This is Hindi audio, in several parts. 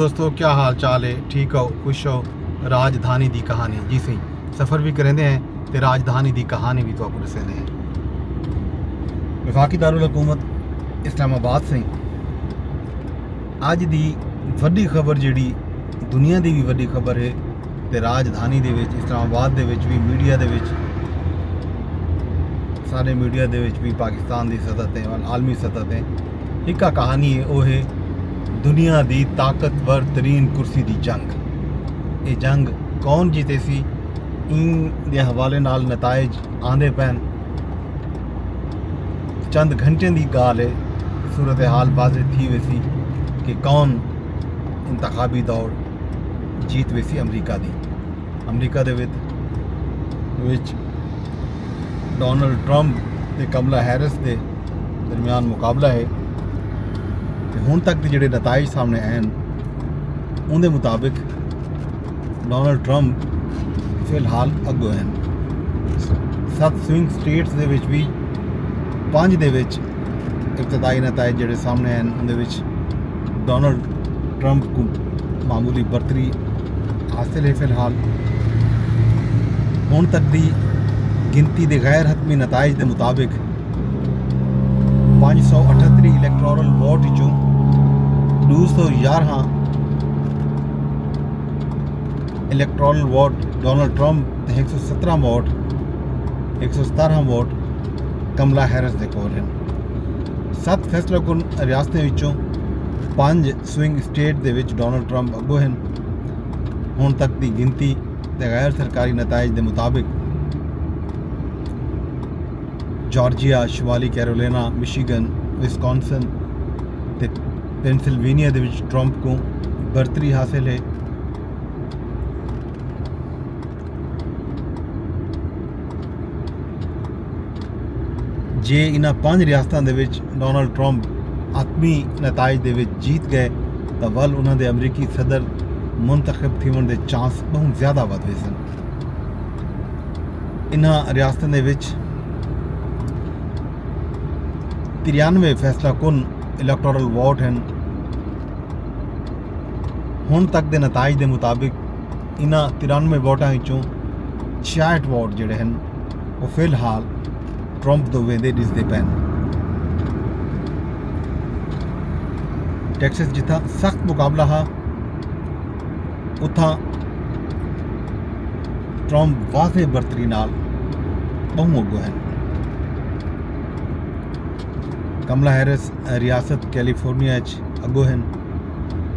दोस्तों क्या हाल चाल है। ठीक हो, खुश हो। राजधानी दी कहानी जी सी सफ़र भी करेंदे हैं तो राजधानी दी कहानी भी तो आपको दसेंदे हैं। वफाकी दारुल हुकूमत इस्लामाबाद से अज दी वड्डी खबर जिहड़ी दुनिया दी भी वड्डी खबर है तो राजधानी दे विच इस्लामाबाद दे विच भी मीडिया दे विच सारे मीडिया दे विच भी पाकिस्तान की सतह ते आलमी सतह ते एक कहानी है। वह है दुनिया की ताकतवर तरीन कुर्सी की जंग। ये जंग कौन जीते सी इन दे हवाले नाल नताइज आंदे पैन। चंद घंटे की गाल है, सूरत हाल वाज़े थी वैसी कि कौन इंतखाबी दौड़ जीत वैसी अमरीका दी। अमरीका दे विच डोनाल्ड ट्रंप ते कमला हैरिस के दरमियान मुकाबला है। हुण तक के जिहड़े नताइज सामने आए उनके मुताबिक डोनाल्ड ट्रंप फिलहाल अगो हैं। 7 स्विंग स्टेट्स दे विच भी 5 दे विच इब्तदाई नताइज जिहड़े सामने आए उनके विच डोनाल्ड ट्रंप को मामूली बरतरी हासिल है। फिलहाल हुण तक की गिनती के गैर हतमी नताइज के मुताबिक 538 इलैक्टोरल वोट चों 211 इलैक्टोरल वोट डोनाल्ड ट्रंप ते 117 वोट 117 वोट कमला हैरिस दे कोल हैं। 7 फैसलाकुन रियासतें विचों 5 स्विंग स्टेट दे विच डोनाल्ड ट्रंप अगो हैं। हुण तक की गिनती ते गैर सरकारी नताइज के मुताबिक जॉर्जिया, शिमाली कैरोलिना, मिशिगन, विस्कॉन्सन ते पेंसिल्वेनिया दे विच ट्रंप को बरतरी हासिल है। जे इन्हां 5 रियासतां दे विच डोनाल्ड ट्रंप आत्मी नताइज दे विच जीत गए तो वल उन्हां दे अमरीकी सदर मुंतखब थीवण दे चांस बहुत ज़्यादा वध गए सन। इन्हां रियासतां दे विच 93 फैसलाकुन इलैक्टोरल वोट हैं। हुण तक के नताइज के मुताबिक इन्हां 93 वोटां विचों 66 वोट जिहड़े हैं वो फिलहाल ट्रंप तो वेंदे दिसदे पैन। टैक्सस जिथा सख्त मुकाबला हा उथा ट्रंप वाज़े बरतरी नाल बहु अगो हैं। कमला हैरिस रियासत कैलीफोर्निया अगो हैं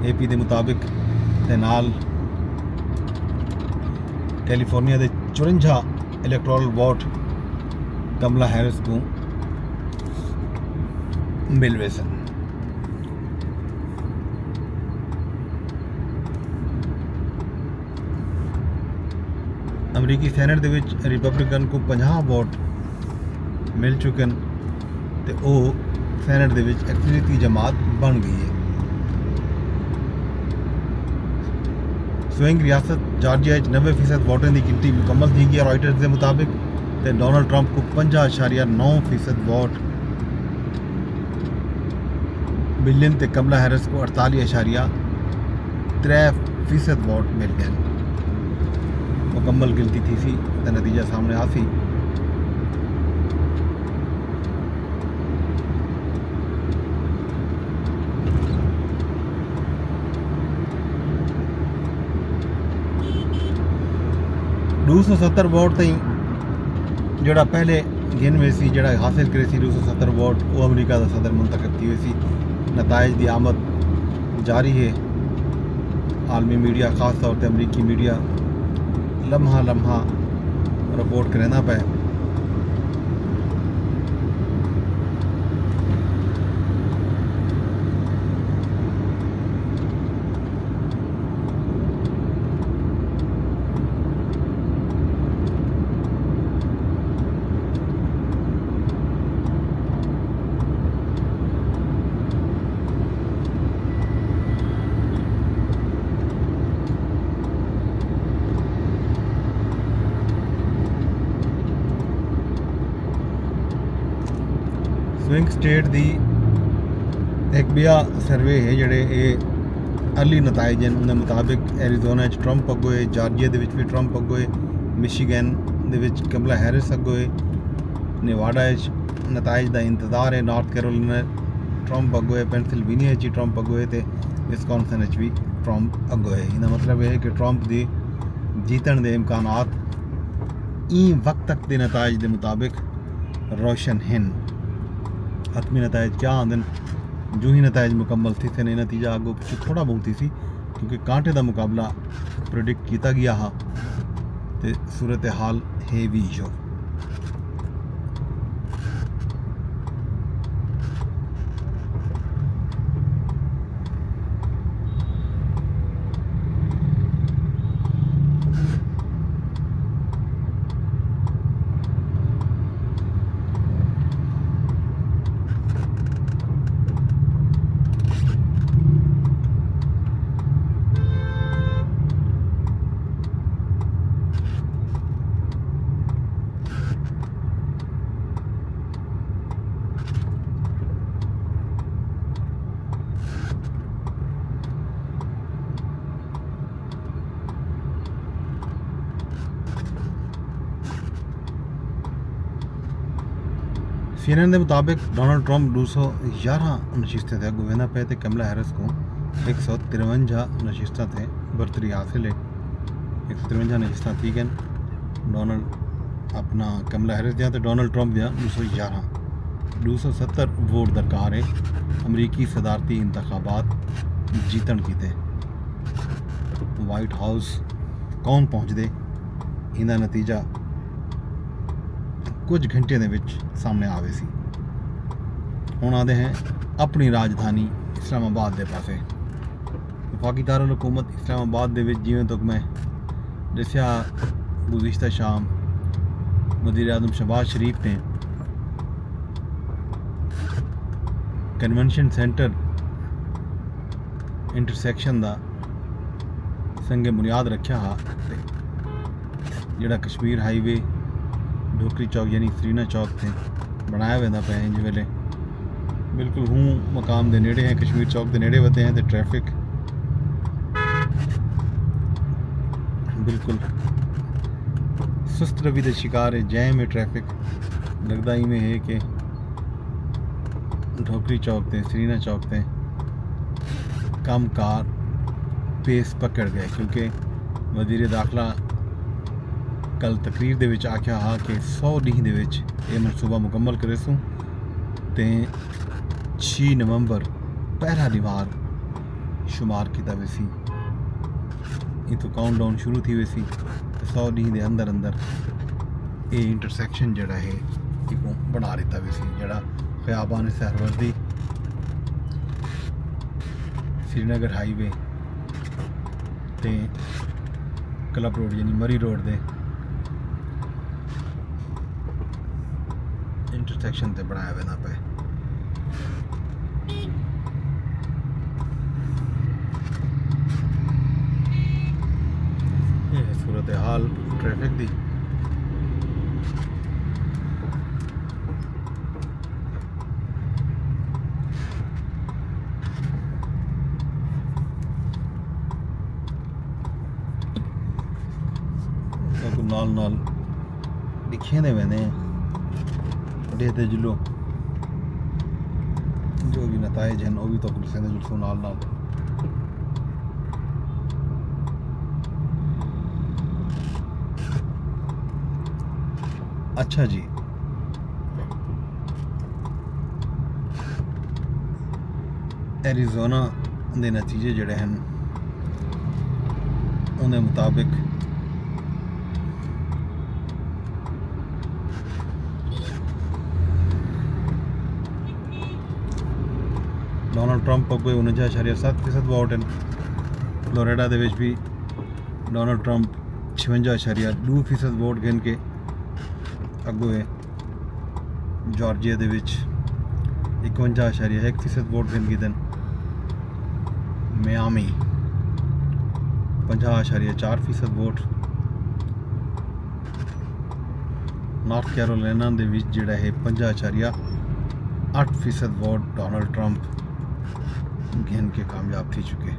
AP के मुताबिक ते नाल कैलीफोर्निया के 54 इलैक्टोरल वोट कमला हैरिस को मिल वे सन। अमरीकी सैनेट दे विच रिपब्लिकन को 50 वोट मिल चुके हैं तो वह सैनेट दे विच अक्सरीती जमात बन गई है। स्विंग रियासत जॉर्जिया 90% वोटों की गिनती मुकम्मल थी गई रॉयटर्स के मुताबिक तो डोनाल्ड ट्रंप को 50.9% वोट मिलन तो कमला हैरिस को 48.3% वोट मिल गए। मुकम्मल गिनती थी सी तो नतीजा सामने आ सी। दो सौ 270 वोट तई जोड़ा पहले गिन में सी जोड़ा हासिल करे सी 270 वोट वो अमरीका का सदर मुंतखब थी सी। नताइज की आमद जारी है। आलमी मीडिया ख़ास तौर पर अमरीकी मीडिया लम्हा लम्हा रिपोर्ट करना पे। स्विंग स्टेट की एक बिया सर्वे है जोड़े अर्ली नताइज हैं उनके मुताबिक एरिजोना ट्रंप अगोए, जार्जिया दे विच भी ट्रंप अगोए, मिशिगन दे विच कमला हैरिस अगोए, नेवाडा नताइज का इंतजार है, नॉर्थ कैरोलिना ट्रंप अगोए, पेंसिल्वेनिया ट्रंप अगोए तो विस्कॉन्सिन भी ट्रंप अगोए। इनका मतलब यह है कि ट्रंप की जीतन के इम्कानात ई वक्त तक के नताइज के मुताबिक रोशन हैं। हतमी नताइज क्या आंदन जो ही नताइज मुकम्मल थी थे नतीजा आगो पिछू थोड़ा बहुत ही सी, क्योंकि कांटे का मुकाबला प्रोडिक्ट किया गया हा तो सूरत हाल है भी जो। CNN के मुताबिक डोनाल्ड ट्रंप 211 नशिस्तें थे अगू वेंदा पे, कमला हैरिस को 153 नशिस्तें थे बरतरी हासिल है। 153 नशिस्तें ठीक है डोनाल्ड अपना कमला हैरिस दिया, तो डोनाल्ड ट्रंप दिया 211। 270 वोट दरकार है अमरीकी सदारती इंतखाबात जीतन की थे। वाइट हाउस कौन पहुँचते इनका नतीजा कुछ घंटे दे विच सामने आवे सी। हुण आदे हैं अपनी राजधानी इस्लामाबाद के पासे। वफाकी दारुल हुकूमत इस्लामाबाद दे विच जिवें तक मैं दस्या गुज़िश्ता शाम वज़ीर आज़म शहबाज शरीफ ने कन्वेंशन सेंटर इंटरसैक्शन का संगे बुनियाद रखा हा, जिहड़ा कश्मीर हाईवे ढोकरी चौक यानी सरीना चौक से बनाया वेंदा पे इंज वेले बिल्कुल हूँ मकाम के नेड़े हैं, कश्मीर चौक के नेड़े वधे हैं तो ट्रैफिक बिल्कुल सुस्त रवि का शिकार है। जैम है ट्रैफिक लगता ही में है कि ढोकरी चौक से सरीना चौक से कम कार पेस पकड़ गए, क्योंकि वज़ीर दाखिला कल तकरीर दे विच आख्या हा कि 100 ॾींह दे विच ये मनसूबा मुकम्मल करे सूँ ते 6 नवंबर पहला ॾींवार शुमार किया वेसी। इतों काउंटडाउन शुरू थी वेसी तो 100 ॾींह के अंदर अंदर ये इंटरसैक्शन जड़ा है इको बना दिता वेसी, जड़ा ख़याबान सहरवर्दी श्रीनगर हाईवे ते क्लब रोड यानी मरी रोड दे इंटरसैक्शन से बनाया वेंदा पे। ये है सूरत हाल ट्रैफिक दी। नाल नाल दिखे दे वेंदे ते जुलो जो भी नताइज हैं वो भी तो दसदे जुलसो नाल नाल। अच्छा जी, एरिजोना के नतीजे जड़े हैं उनके मुताबिक डोनाल्ड ट्रंप अगोए 49.7% वोट हैं। फ्लोरिडा दे विच भी डोनाल्ड ट्रंप 56.2% वोट गिन के अगोए। जॉर्जिया दे विच 51.1% वोट गिन के दिन। Miami 50.4% vote. नॉर्थ कैरोलिना दे विच जिहड़ा है 50.8% वोट डोनाल्ड ट्रंप गिन के कामयाब थी चुके।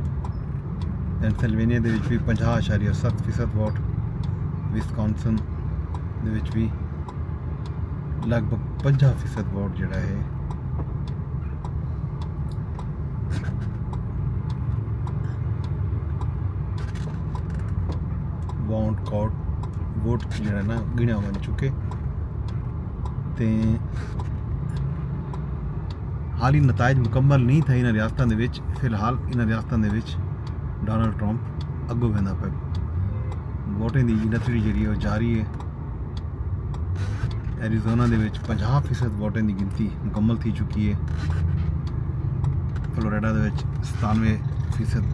ਪੈਨਸਿਲਵੇਨੀਆ ਦੇ ਵਿੱਚ ਵੀ 50.7% ਵੋਟ, ਵਿਸਕੌਨਸਨ ਦੇ ਵਿੱਚ ਵੀ ਲਗਭਗ 50% ਵੋਟ ਜਿਹੜਾ ਹੈ ਵੋਟ ਜਿਹੜਾ ਨਾ ਗਿਣਿਆ ਬਣ ਚੁੱਕੇ। ਤੇ ਹਾਲੀ ਨਤਾਇਜ ਮੁਕੰਮਲ ਨਹੀਂ ਥਾ ਇਹਨਾਂ ਰਿਆਸਤਾਂ ਦੇ ਵਿੱਚ। ਫਿਲਹਾਲ ਇਹਨਾਂ ਰਿਆਸਤਾਂ ਦੇ ਵਿੱਚ ਡੋਨਲਡ ਟਰੰਪ ਅੱਗੋਂ ਵਹਿੰਦਾ ਪਿਆ। ਵੋਟਿੰਗ ਦੀ ਗਿਣਤਰੀ ਜਿਹੜੀ ਉਹ ਜਾਰੀ ਹੈ। ਐਰੀਜ਼ੋਨਾ ਦੇ ਵਿੱਚ 50% ਵੋਟਿੰਗ ਦੀ ਗਿਣਤੀ ਮੁਕੰਮਲ ਥੀ ਚੁੱਕੀ ਹੈ। ਫਲੋਰੀਡਾ ਦੇ ਵਿੱਚ 97%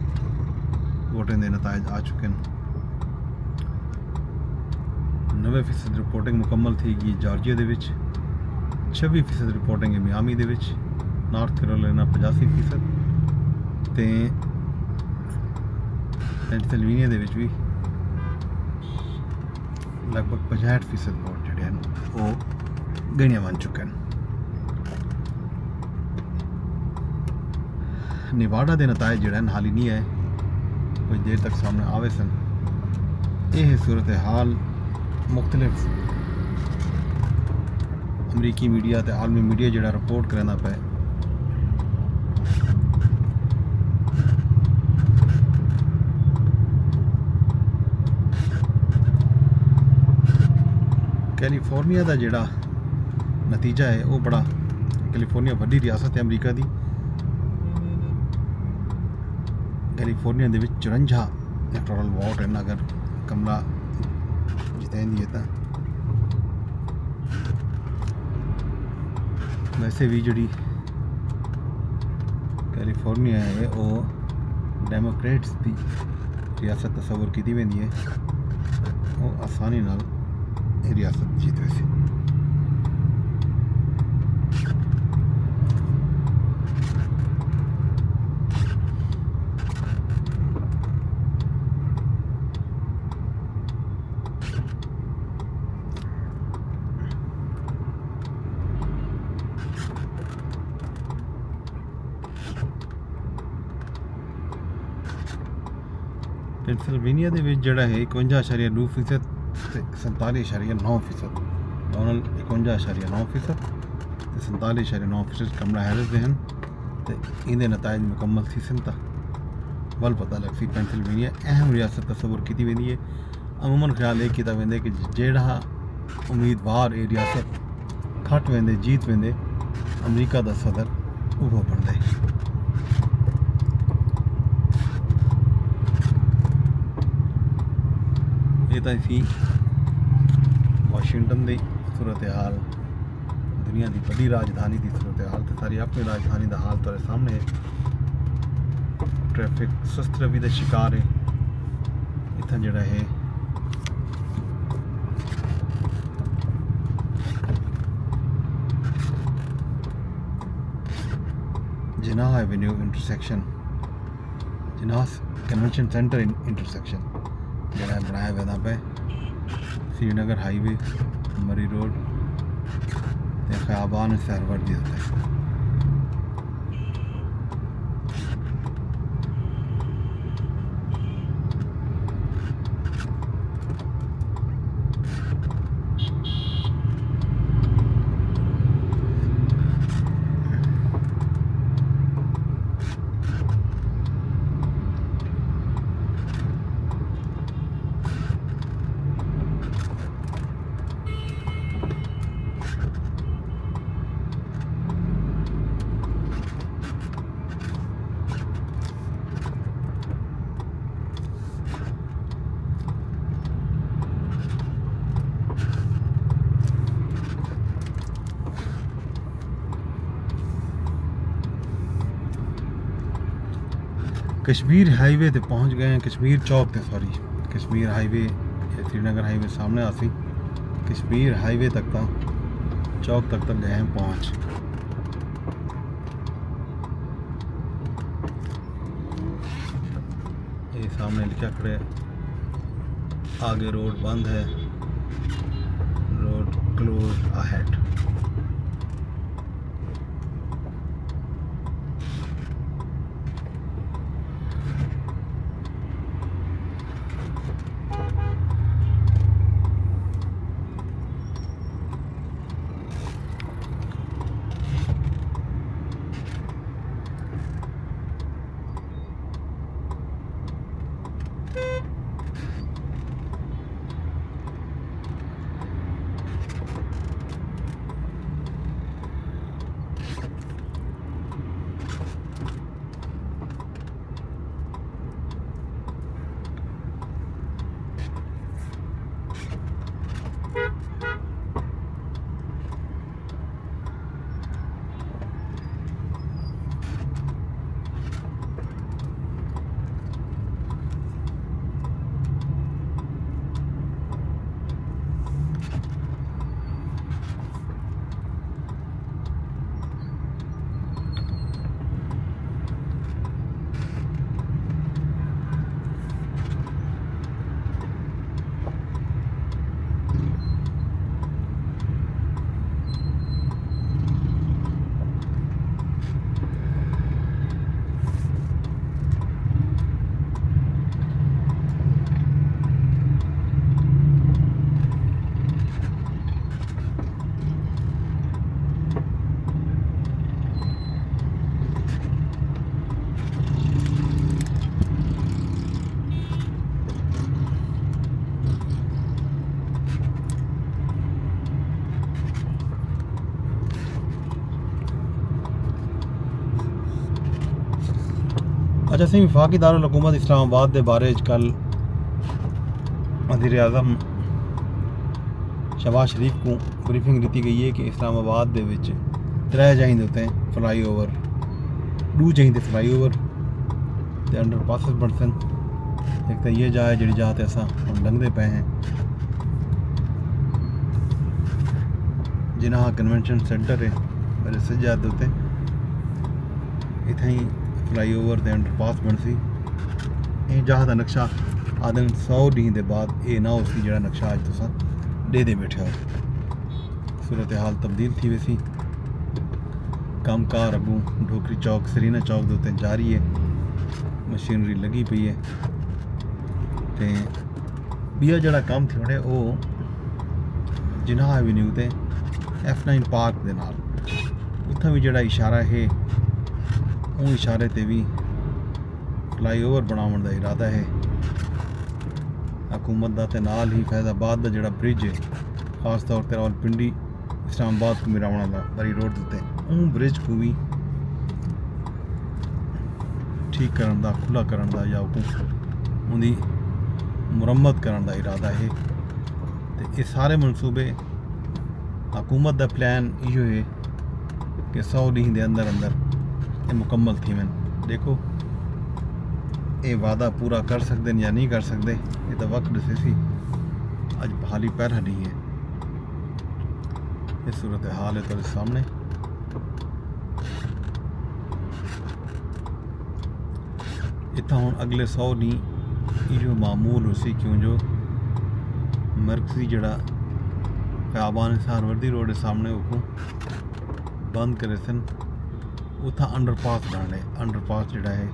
ਵੋਟਿੰਗ ਦੇ ਨਤਾਇਜ ਆ ਚੁੱਕੇ ਹਨ। 90% ਰਿਪੋਰਟਿੰਗ ਮੁਕੰਮਲ ਥੀ ਗਈ ਜਾਰਜੀਆ ਦੇ ਵਿੱਚ। 26% ਰਿਪੋਰਟਿੰਗ ਹੈ ਮਿਆਮੀ ਦੇ ਵਿੱਚ। ਨਾਰਥ ਕੈਰੋਲਾਈਨਾ 85% ਤੇ ਪੈਨਸਿਲਵੇਨੀਆ ਦੇ ਵਿੱਚ ਵੀ ਲਗਭਗ 65% ਵੋਟ ਜਿਹੜੇ ਹਨ ਉਹ ਗਿਣਿਆ ਬਣ ਚੁੱਕੇ ਹਨ। ਨਿਵਾਡਾ ਦੇ ਨਤਾਇਜ ਜਿਹੜੇ ਹਨ ਹਾਲੀ ਨਹੀਂ ਆਏ, ਕੁਝ ਦੇਰ ਤੱਕ ਸਾਹਮਣੇ ਆਵੇ ਸਨ। ਇਹ ਸੂਰਤ ਹਾਲ ਮੁਖਤਲਿਫ ਅਮਰੀਕੀ ਮੀਡੀਆ ਤੇ ਆਲਮੀ ਮੀਡੀਆ ਜਿਹੜਾ ਰਿਪੋਰਟ ਕਰਦਾ ਪਿਆ। ਕੈਲੀਫੋਰਨੀਆ ਦਾ ਜਿਹੜਾ ਨਤੀਜਾ ਹੈ ਉਹ ਬੜਾ, ਕੈਲੀਫੋਰਨੀਆ ਵੱਡੀ ਰਿਆਸਤ ਹੈ ਅਮਰੀਕਾ ਦੀ। ਕੈਲੀਫੋਰਨੀਆ ਦੇ ਵਿੱਚ 54 ਇਲੈਕਟੋਰਲ ਵੋਟ ਹਨ। ਅਗਰ ਕਮਲਾ ਜਿੱਤੇਂਦੀ ਹੈ ਤਾਂ ਵੈਸੇ ਵੀ ਜਿਹੜੀ ਕੈਲੀਫੋਰਨੀਆ ਹੈ ਉਹ ਡੈਮੋਕ੍ਰੇਟਸ ਦੀ ਰਿਆਸਤ ਤਸਵਰ ਕੀਤੀ वेंदी है। ਉਹ ਆਸਾਨੀ ਨਾਲ ਇਹ ਰਿਆਸਤ ਜਿੱਤ ਵੈਸੇ। ਪੈਨਸਿਲਵੇਨੀਆ ਦੇ ਵਿੱਚ ਜਿਹੜਾ ਹੈ 51.9% ਤੇ 47.9%। ਡੋਨਲਡ 51.9% ਤੇ 47.9% ਕਮਲਾ ਹੈਰਿਸ ਦੇ ਹਨ। ਤੇ ਇਹਦੇ ਨਤਾਇਜ ਮੁਕੰਮਲ ਸੀ ਤਾਂ ਵੱਲ ਪਤਾ ਲੱਗ ਸੀ ਪੈਨਸਿਲਵੇਨੀਆ ਅਹਿਮ ਰਿਆਸਤ ਤਸਵਰ ਕੀਤੀ वेंदी है। अमूमन ख्याल ਇਹ ਕੀਤਾ वेंदे कि ਜਿਹੜਾ ਉਮੀਦਵਾਰ ਇਹ ਰਿਆਸਤ ਖੱਟ वेंदे जीत वेंदे अमरीका ਦਾ सदर ਉਹ ਬਣਦਾ ਹੈ। ਇਹ ਤਾਂ ਸੀ ਵਾਸ਼ਿੰਗਟਨ ਦੀ ਸੂਰਤ ਹਾਲ, ਦੁਨੀਆ ਦੀ ਵੱਡੀ ਰਾਜਧਾਨੀ ਦੀ ਸੂਰਤ ਹਾਲ। ਤੇ ਸਾਰੀ ਆਪਣੀ ਰਾਜਧਾਨੀ ਦਾ ਹਾਲ ਤੁਹਾਡੇ ਸਾਹਮਣੇ ਹੈ। ਟ੍ਰੈਫਿਕ ਸੁਸਤ ਰਵੀ ਦਾ ਸ਼ਿਕਾਰ ਹੈ। ਇੱਥੇ ਜਿਹੜਾ ਹੈ ਜਿਨਾਹ ਐਵੇਨਿਊ ਇੰਟਰਸੈਕਸ਼ਨ, ਜਿਨਾਹ ਕਨਵੈਨਸ਼ਨ ਸੈਂਟਰ ਇੰਟਰਸੈਕਸ਼ਨ ਜਿਹੜਾ ਬਣਾਇਆ वेंदा ਪਿਆ। श्रीनगर हाईवे, मरी रोड ते ख़याबान सहरवर्दी होता है। कश्मीर हाईवे ते पहुंच गए हैं। कश्मीर चौक ते sorry Kashmir highway, Srinagar highway सामने आसी। कश्मीर हाईवे तक था, चौक तक गए हैं पहुंच। ये सामने लिखा खड़े आगे रोड बंद है, रोड क्लोज अहेड। अज असें वफाकी दारुल हुकूमत इस्लामाबाद के बारे कल वज़ीर आज़म शहबाज शरीफ को ब्रीफिंग दी गई है कि इस्लामाबाद के विच 3 चाहिए उत्ते फ्लाई ओवर 2 चाहिए फ्लाई ओवर ते अंडर पासिस बनसन। एक तो ये जगह है जी जहाँ असा हम लंघते पे हैं जिन्हें कन्वेंशन सेंटर है मेरे सज्जा उत्ते इतना ही फ्लाई ओवर ते अंडर पास बनसी। ये जहाँ का नक्शा आदम 100 डी के बाद ये ना उसी जो नक्शा अज तुसा दे बैठे हो। सूरत हाल तब्दील थी वैसी काम कार अगू ढोकरी चौक सरीना चौक के उत्ते जारी है मशीनरी लगी पई है। तो बीआ जड़ा काम थोड़े वो जिन्हा एवेन्यू ते F9 पार्क के नाल उत्थां भी जड़ा इशारा है वो इशारे ते भी फ्लाई ओवर बनाने का इरादा है हुकूमत का। नाल ही फैज़ाबाद का जड़ा ब्रिज है खास तौर पर रावलपिंडी इस्लामाबाद को मिलाने वाला बरी रोड उत्ते उन ब्रिज को भी ठीक करने का खुला करने का या उनकी मुरम्मत करने का इरादा है। तो ये सारे मनसूबे हुकूमत का प्लान यो है कि 100 दिन के अंदर अंदर ये मुकम्मल थी। मैं देखो ये वादा पूरा कर सकते या नहीं कर सकते ये तो वक्त दसे सी अज बहाली पैर हटी है। ये सूरत हाल है तेरे सामने। इतना हूँ अगले 100 दिन जो मामूल उसी क्यों जो मरकजी जड़ा ख्याबान सहरवर्दी रोड के सामने उसको बंद करे सन उतना अंडरपास बनाने अंडरपास जड़ा है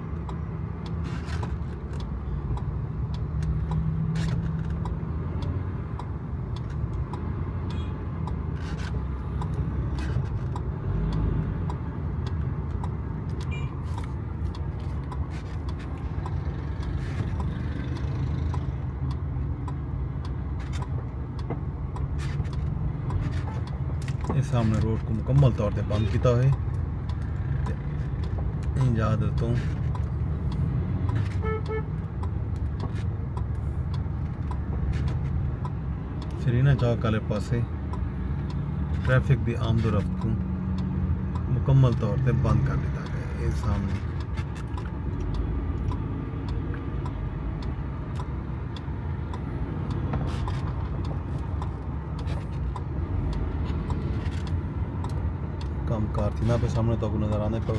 इस सामने रोड को मुकम्मल तौर पर बंद किया है। याद तो सरीना चौक वाले पासे ट्रैफिक की आमदोरफ्त को मुकम्मल तौर पर बंद कर दिया गया। इस सामने काम कार थी ना पे सामने तो नजर आने पर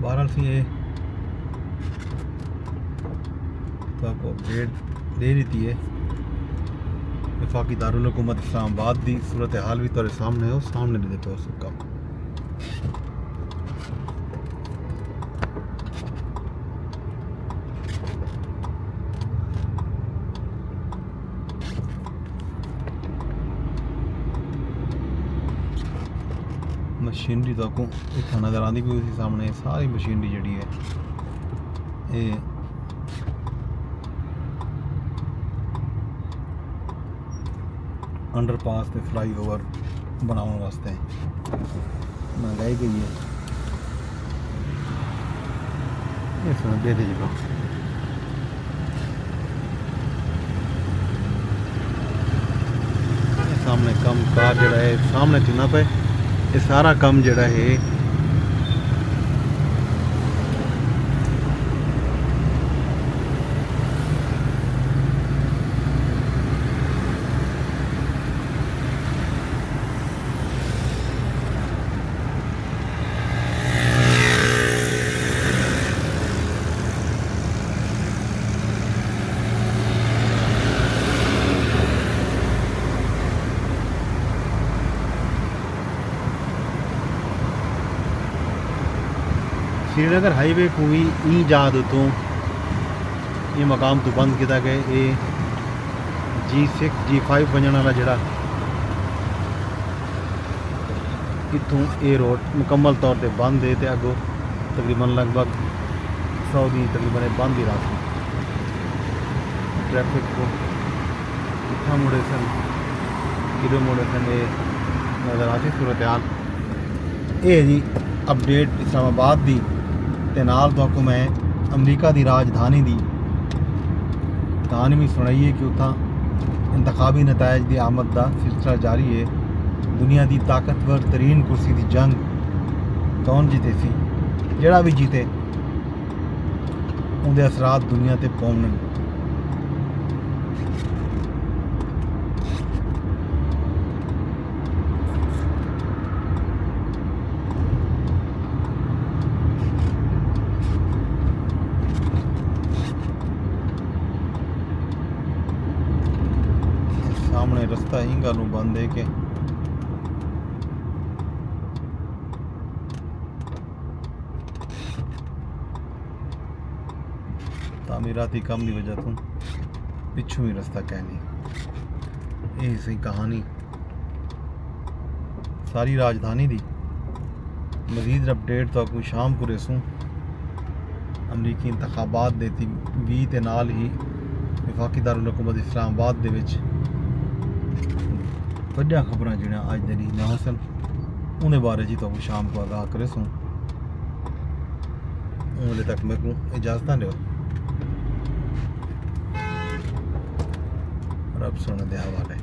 बहरहाल से ये तो आपको अपडेट दे दी है। वफाकी दारुल हुकूमत इस्लामाबाद की सूरत हाल भी तेरे सामने हो सामने नहीं देखो उसका मशीनरी तो इतना नज़र आती भी उसी सामने सारी मशीनरी जी है ये अंडरपास ते फ्लाई ओवर बनाने वास्ते मंगाई गई है। इसमें दे दीजिएगा सामने कम कार जड़ा है सामने चलना पे ये सारा काम जड़ा है श्रीनगर हाईवे को भी ई जाद तो ये मकाम तो बंद किया गया। ये G6 G5 बनने वाला जड़ा इतों ये रोड मुकम्मल तौर पर बंद है। तो अगो तकरीबन लगभग 100 दिन तकरीबन बंद ही रहा ट्रैफिक को कितना मुड़े सन किलो मुड़े सन ये नज़र आती सूरत हाल ये जी अपडेट इस्लामाबाद दी ते नाल तो मैं अमरीका दी राजधानी दी कहानी भी सुनाई है कि उत्थां इंतखाबी नतायज की आमद का सिलसिला जारी है। दुनिया की ताकतवर तरीन कुर्सी की जंग कौन जीते सी, जड़ा भी जीते उनके असरात दुनिया ते पौने। सामने रास्ता ही गलों बंद है कि तामीराती कम की वजह तो पिछू ही रास्ता कहनी। यही सही कहानी सारी राजधानी दी। मजीद अपडेट तो आपको शाम को रेसूँ अमरीकी इंतखाबात देती भी ते नाल ही वफाकी दारुल हुकूमत इस्लामाबाद दे विच वड्डियां खबरां जिहड़ियां अज दे ना सन उन्हें बारे जी तो शाम को आगाह करे सूँ। उन्हें तक मेरे को इजाज़त ना दो। रब सुन दे हवाले।